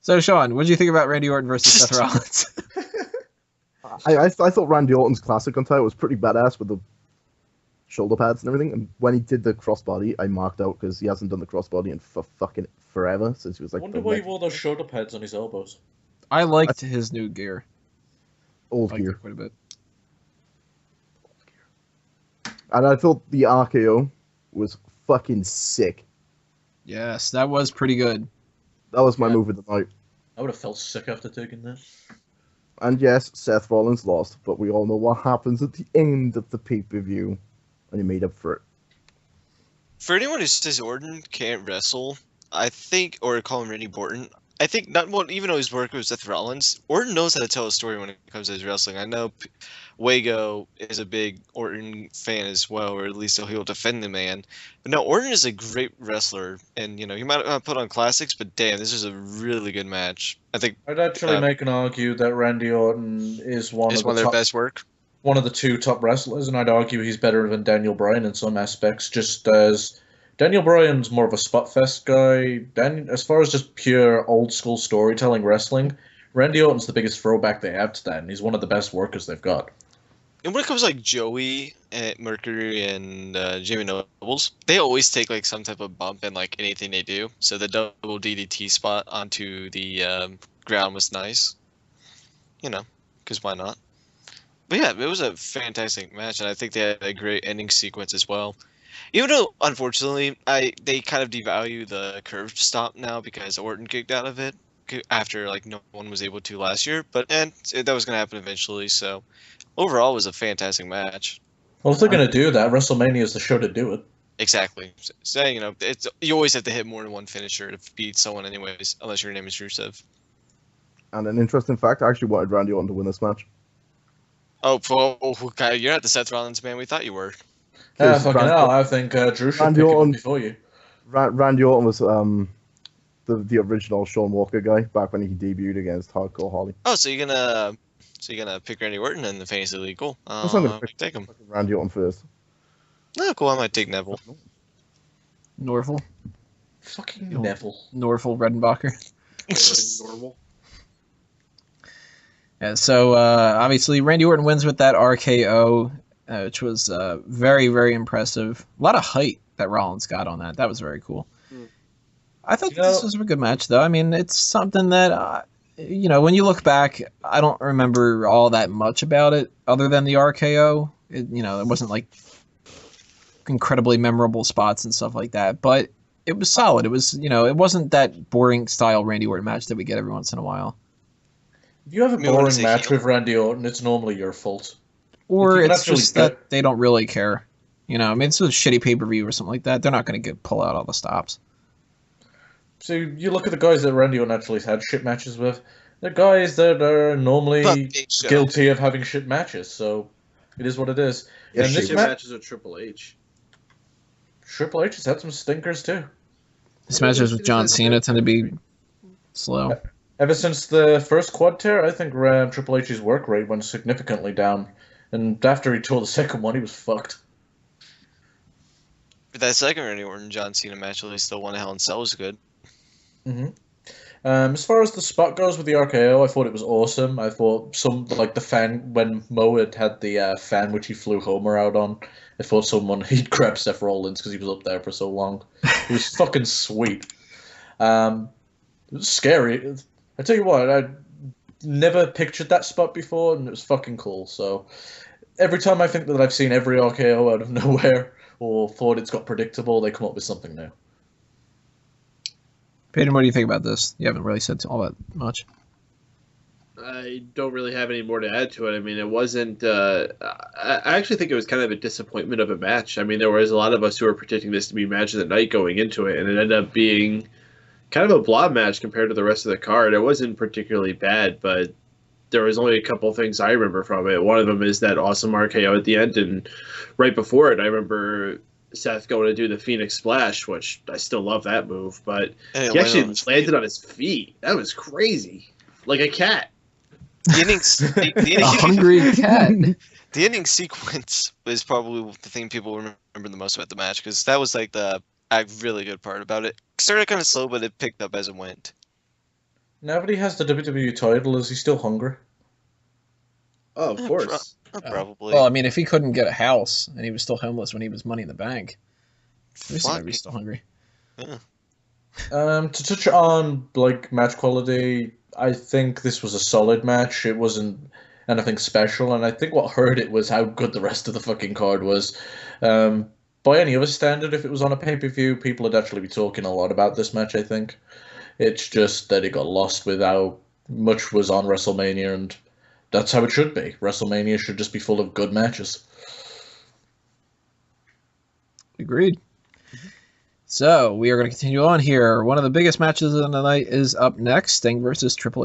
So, Sean, what did you think about Randy Orton versus Seth Rollins? I thought Randy Orton's classic on title was pretty badass with the shoulder pads and everything. And when he did the crossbody, I marked out because he hasn't done the crossbody in fucking forever since he was I like. wonder why he wore those shoulder pads on his elbows. I liked his new gear. Old I liked gear. it quite a bit. And I thought the RKO was fucking sick. Yes, that was pretty good. That was my move of the night. I would have felt sick after taking that. And yes, Seth Rollins lost, but we all know what happens at the end of the pay-per-view, and he made up for it. For anyone who says Orton can't wrestle, I think, or call him Randy Orton, I think not. Well, even though he's working with Seth Rollins, Orton knows how to tell a story when it comes to his wrestling. I know Wago is a big Orton fan as well, or at least he'll defend the man. But no, Orton is a great wrestler, and he might not put on classics, but damn, this is a really good match. I think I'd actually make an argue that Randy Orton is one of their best work. One of the two top wrestlers, and I'd argue he's better than Daniel Bryan in some aspects, just as Daniel Bryan's more of a spot fest guy. As far as just pure old school storytelling wrestling, Randy Orton's the biggest throwback they have to that, and he's one of the best workers they've got. And when it comes to like Joey, Mercury, and Jamie Nobles, they always take like some type of bump in like anything they do. So the double DDT spot onto the ground was nice, because why not? But yeah, it was a fantastic match, and I think they had a great ending sequence as well. Even though, unfortunately, they kind of devalue the curved stomp now because Orton kicked out of it after like no one was able to last year. But that was going to happen eventually. So overall, it was a fantastic match. Well, if they're going to do that, WrestleMania is the show to do it. Exactly. So you always have to hit more than one finisher to beat someone, anyways, unless your name is Rusev. And an interesting fact, I actually wanted Randy Orton to win this match. Oh, okay, you're not the Seth Rollins man we thought you were. Yeah, fucking hell, I think Drew should pick him before you. Randy Orton was the original Sean Walker guy back when he debuted against Hardcore Holly. Oh, so you're gonna pick Randy Orton in the fantasy league? Cool. I'm gonna take him. Randy Orton first. No, cool. I might take Neville. Norval. Fucking Neville. Norval Redenbacher. Normal. Yeah, so obviously Randy Orton wins with that RKO, which was very, very impressive. A lot of height that Rollins got on that. That was very cool. I thought this was a good match, though. I mean, it's something that, when you look back, I don't remember all that much about it other than the RKO. It wasn't like incredibly memorable spots and stuff like that, but it was solid. It was, it wasn't that boring style Randy Orton match that we get every once in a while. If you have a boring match with Randy Orton, it's normally your fault. Or it's just that they don't really care. I mean, it's a shitty pay-per-view or something like that. They're not going to pull out all the stops. So you look at the guys that Randy Orton actually has had shit matches with. They're guys that are normally guilty of having shit matches. So it is what it is. Yeah, and this matches with Triple H. Triple H has had some stinkers too. His matches with John Cena tend to be slow. Ever since the first quad tear, I think Triple H's work rate went significantly down. And after he tore the second one, he was fucked. But that second Randy Orton John Cena match, at least the one in Hell in Cell, was good. Mm-hmm. As far as the spot goes with the RKO, I thought it was awesome. I thought the fan, when Mo had the fan which he flew Homer out on, I thought he'd grab Seth Rollins because he was up there for so long. It was fucking sweet. It was scary. I tell you what, I never pictured that spot before, and it was fucking cool. So every time I think that I've seen every RKO out of nowhere or thought it's got predictable, they come up with something new. Peyton, what do you think about this? You haven't really said all that much. I don't really have any more to add to it. I mean, it wasn't... I actually think it was kind of a disappointment of a match. I mean, there was a lot of us who were predicting this to be match of the night going into it, and it ended up being kind of a blob match compared to the rest of the card. It wasn't particularly bad, but there was only a couple things I remember from it. One of them is that awesome RKO at the end, and right before it, I remember Seth going to do the Phoenix Splash, which I still love that move, but he actually landed on his feet. That was crazy. Like a cat. A hungry cat. The ending sequence is probably the thing people remember the most about the match, because that was like the really good part about it. Started kind of slow, but it picked up as it went. Now that he has the WWE title, is he still hungry? Oh, of course. Probably. Well, I mean, if he couldn't get a house and he was still homeless when he was Money in the Bank, he's gotta be still hungry. Yeah. To touch on like match quality, I think this was a solid match. It wasn't anything special, and I think what hurt it was how good the rest of the fucking card was. By any other standard, if it was on a pay-per-view, people would actually be talking a lot about this match, I think. It's just that it got lost with how much was on WrestleMania, and that's how it should be. WrestleMania should just be full of good matches. Agreed. So we are going to continue on here. One of the biggest matches of the night is up next: Sting versus Triple H.